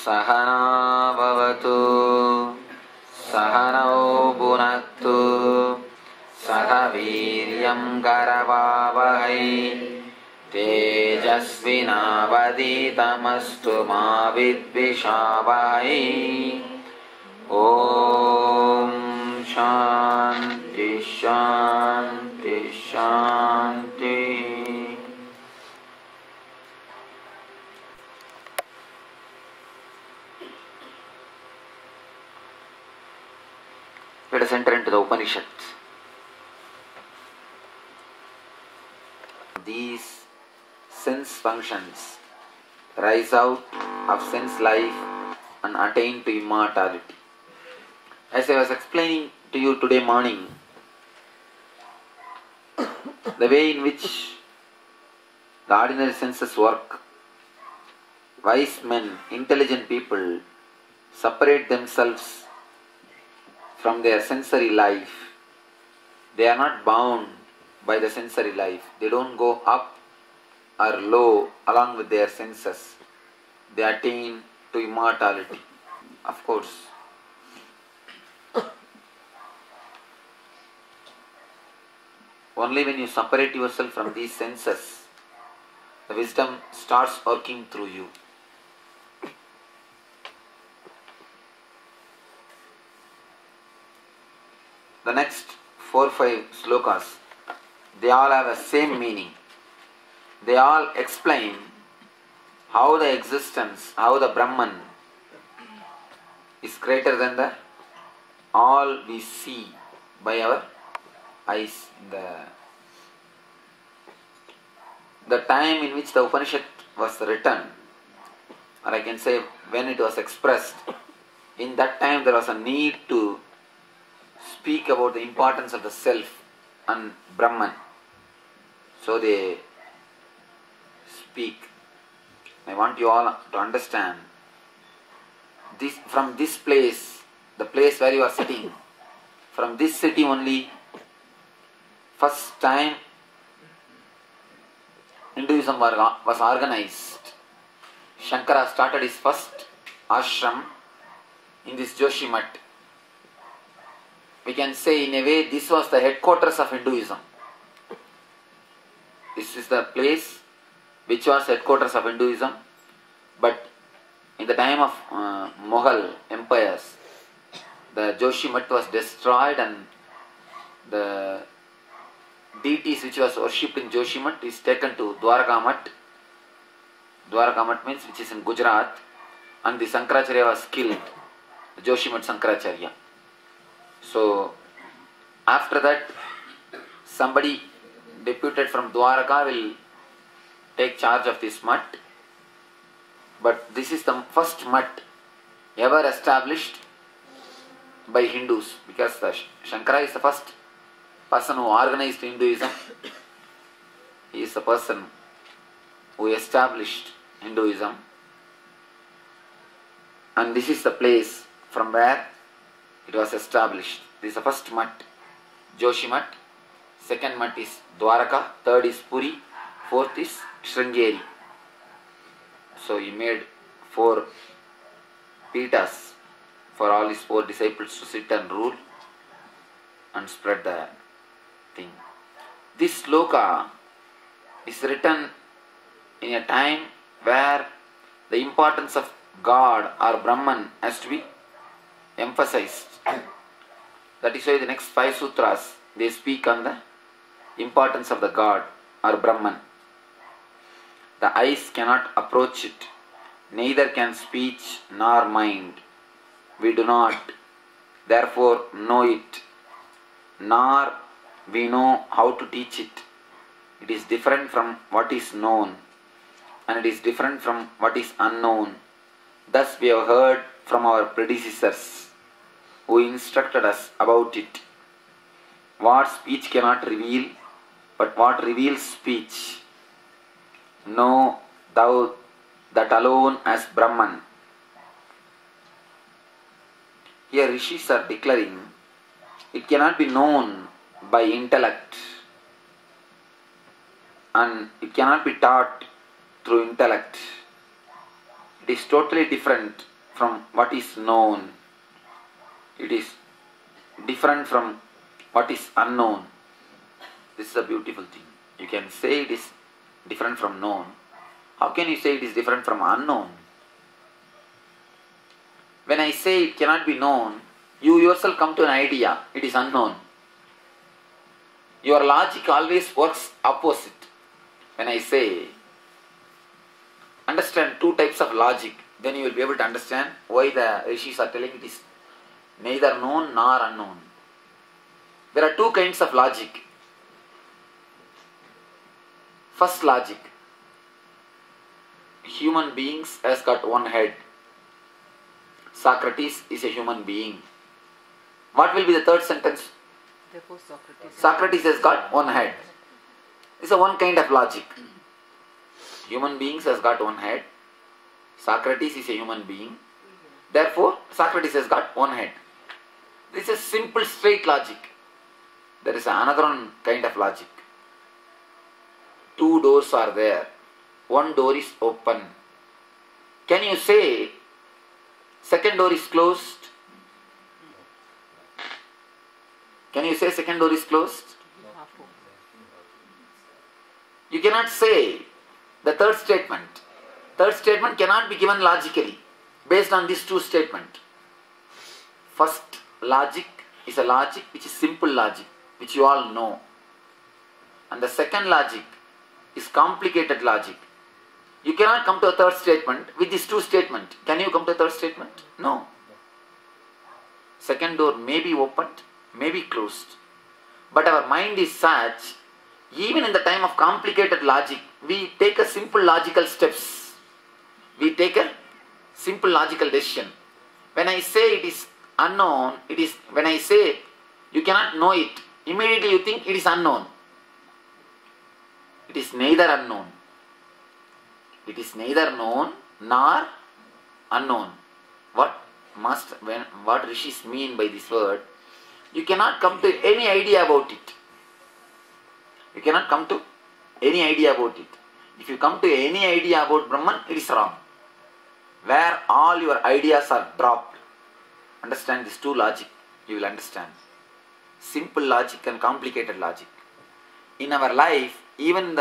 सहना भवतु सहनौ भुनक्तु सह वीर्यं करवावहै तेजस्विनावधीतमस्तु मा विद्विषावहै। ओम शांति शांति शांति। Let us enter into the Upanishads. These sense functions rise out of sense life and attain to immortality. As I was explaining to you today morning, the way in which the ordinary senses work, wise men, intelligent people separate themselves from their sensory life. They are not bound by the sensory life. They don't go up or low along with their senses. They attain to immortality. Of course, only when you separate yourself from these senses, the wisdom starts working through you. The next 4-5 slokas, they all have the same meaning. They all explain how the existence, how the Brahman is greater than the all we see by our eyes. The time in which the Upanishad was written, or I can say when it was expressed, in that time there was a need to speak about the importance of the self and Brahman. So they speak. I want you all to understand this from this place, the place where you are sitting, from this city only, first time Hinduism was organized. Shankara started his first ashram in this Joshimath. We can say in a way this was the headquarters of Hinduism. This is the place which was headquarters of Hinduism, but in the time of Mughal empires, the Joshimath was destroyed and the deities which was worshipped in Joshimath is taken to Dwarkamath. Dwarkamath means which is in Gujarat, and the Sankaracharya was killed, the Joshimath Sankaracharya. So after that, somebody deputed from Dwaraka will take charge of this mutt. But this is the first mutt ever established by Hindus, because the Shankara is the first person who organized Hinduism. He is the person who established Hinduism, and this is the place from where it was established. This is the first mutt, Joshimath. Second mutt is Dwaraka. Third is Puri. Fourth is Sringeri. So he made 4 pitas for all his 4 disciples to sit and rule and spread the thing. This sloka is written in a time where the importance of God or Brahman has to be emphasized. That is why the next 5 sutras, they speak on the importance of the God or Brahman. The eyes cannot approach it, neither can speech nor mind. We do not therefore know it, nor we know how to teach it. It is different from what is known, and it is different from what is unknown. Thus we have heard from our predecessors who instructed us about it. What speech cannot reveal, but what reveals speech. Know thou that alone as Brahman. Here rishis are declaring it cannot be known by intellect, and it cannot be taught through intellect. It is totally different from what is known. It is different from what is unknown. This is a beautiful thing. You can say it is different from known. How can you say it is different from unknown? When I say it cannot be known, you yourself come to an idea, it is unknown. Your logic always works opposite. When I say, understand two types of logic, then you will be able to understand why the rishis are telling it is neither known nor unknown. There are two kinds of logic. First logic, human beings has got one head. Socrates is a human being. What will be the third sentence? Therefore Socrates has got one head. This is one kind of logic. Human beings has got one head. Socrates is a human being. Therefore, Socrates has got one head. This is simple straight logic. There is another one kind of logic. Two doors are there. One door is open. Can you say second door is closed? Can you say second door is closed? You cannot say the third statement. Third statement cannot be given logically based on these two statements. First logic is a logic which is simple logic, which you all know. And the second logic is complicated logic. You cannot come to a third statement with these two statements. Can you come to a third statement? No. Second door may be opened, may be closed. But our mind is such, even in the time of complicated logic, we take a simple logical steps. We take a simple logical decision. When I say it is unknown, when I say you cannot know it, immediately you think it is unknown. It is neither unknown. It is neither known nor unknown. What rishis mean by this word? You cannot come to any idea about it. You cannot come to any idea about it. If you come to any idea about Brahman, it is wrong. Where all your ideas are dropped. Understand these two logic, you will understand. Simple logic and complicated logic. In our life, even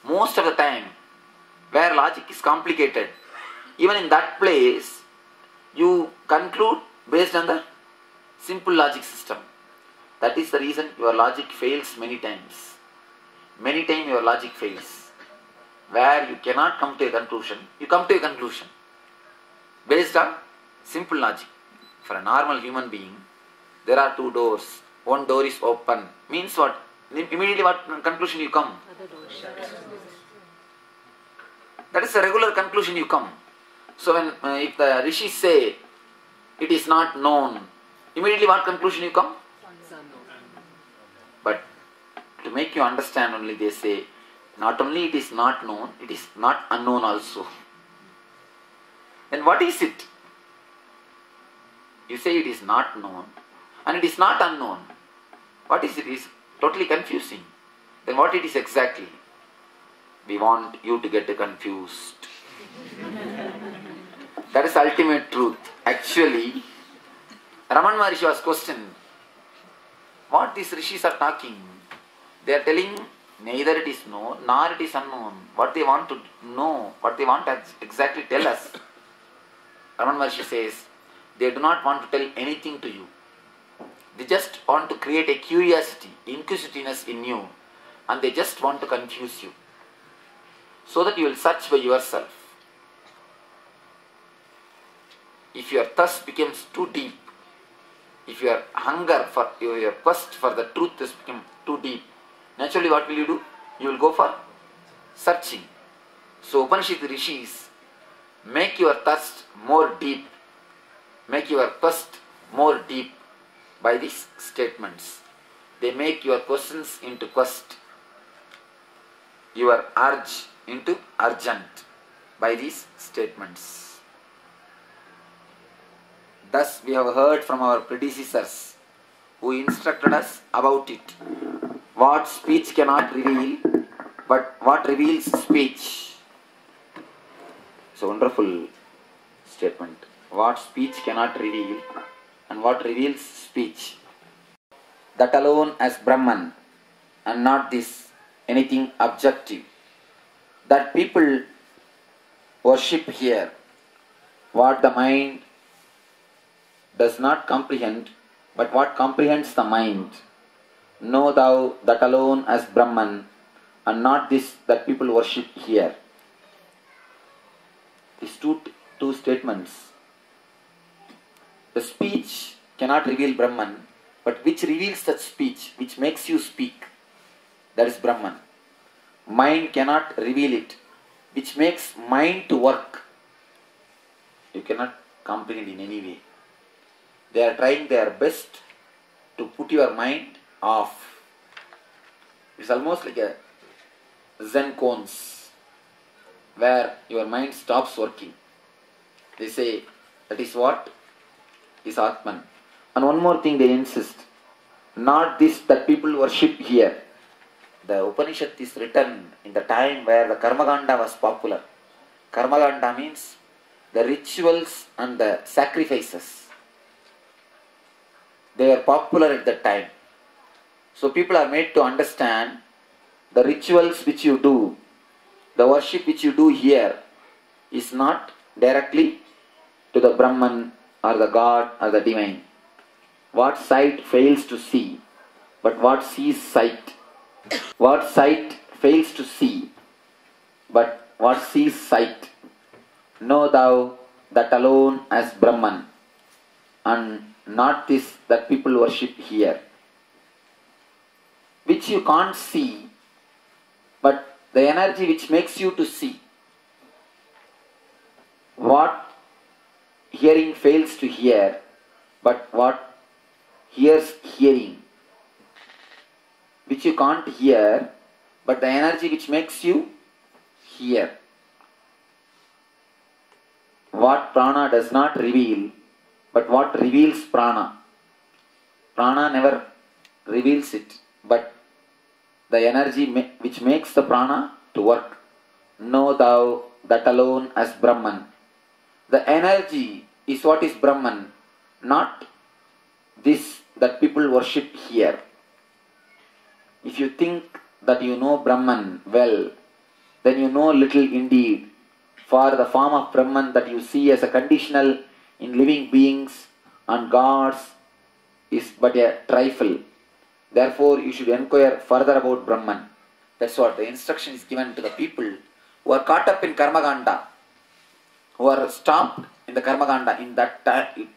most of the time, where logic is complicated, even in that place, you conclude based on the simple logic system. That is the reason your logic fails many times. Many times your logic fails. Where you cannot come to a conclusion, you come to a conclusion based on simple logic. For a normal human being, there are two doors. One door is open. Means what? Immediately what conclusion you come? Other door shut. That is a regular conclusion you come. So when if the rishis say it is not known, immediately what conclusion you come? But to make you understand only, they say not only it is not known, it is not unknown also. Then what is it? You say it is not known and it is not unknown. What is it? It is totally confusing. Then what it is exactly? We want you to get confused. That is ultimate truth. Actually, Ramana Maharishi was questioned, what these rishis are talking? They are telling neither it is known nor it is unknown. What they want to know, what they want to exactly tell us. Ramana Maharishi says, they do not want to tell anything to you. They just want to create a curiosity, inquisitiveness in you, and they just want to confuse you, so that you will search by yourself. If your thirst becomes too deep, if your hunger for your quest for the truth has become too deep, naturally what will you do? You will go for searching. So Upanishad rishis make your thirst more deep, make your quest more deep by these statements. They make your questions into quest, your urge into urgent by these statements. Thus we have heard from our predecessors who instructed us about it. What speech cannot reveal, but what reveals speech. It's a wonderful statement. what speech cannot reveal and what reveals speech. That alone as Brahman and not this anything objective. That people worship here what the mind does not comprehend, but what comprehends the mind. Know thou that alone as Brahman and not this that people worship here. These two statements. The speech cannot reveal Brahman, but which reveals that speech, which makes you speak, that is Brahman. Mind cannot reveal it, which makes mind to work. You cannot comprehend in any way. They are trying their best to put your mind off. It's almost like a Zen cones where your mind stops working. They say that is what is Atman. And one more thing they insist, not this that people worship here. The Upanishad is written in the time where the Karmaganda was popular. Karmaganda means the rituals and the sacrifices. They were popular at that time. So people are made to understand the rituals which you do, the worship which you do here is not directly to the Brahman or the God or the divine. What sight fails to see, but what sees sight. What sight fails to see, but what sees sight. Know thou that alone as Brahman and not this that people worship here. Which you can't see, but the energy which makes you to see. What hearing fails to hear, but what hears hearing. Which you can't hear, but the energy which makes you hear. What prana does not reveal, but what reveals prana. Prana never reveals it, but the energy which makes the prana to work. Know thou that alone as Brahman. The energy is what is Brahman, not this that people worship here. If you think that you know Brahman well, then you know little indeed. For the form of Brahman that you see as a conditional in living beings and gods is but a trifle. Therefore, you should inquire further about Brahman. That's what the instruction is given to the people who are caught up in Karmaganda, who are stopped in the Karmaganda in that time,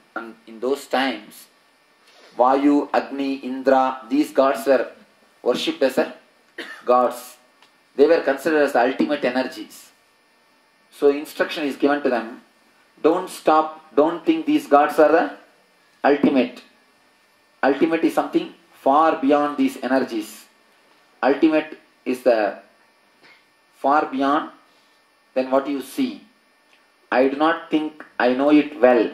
in those times. Vayu, Agni, Indra, these gods were worshipped as gods. They were considered as the ultimate energies. So instruction is given to them. Don't stop, don't think these gods are the ultimate. Ultimate is something far beyond these energies. Ultimate is the far beyond than what you see. I do not think I know it well,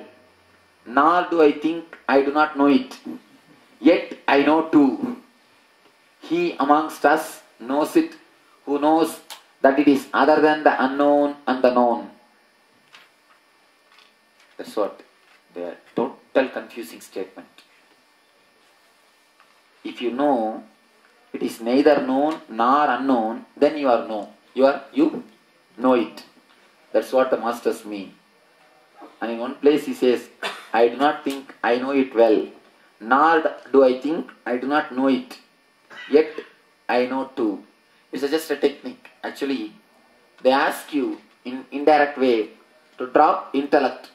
nor do I think I do not know it. Yet I know too. He amongst us knows it, who knows that it is other than the unknown and the known. That's what the total confusing statement. If you know it is neither known nor unknown, then you are know. You know it. That's what the masters mean. And in one place he says, I do not think I know it well, nor do I think I do not know it. Yet I know too. It's just a technique. Actually, they ask you in indirect way to drop intellect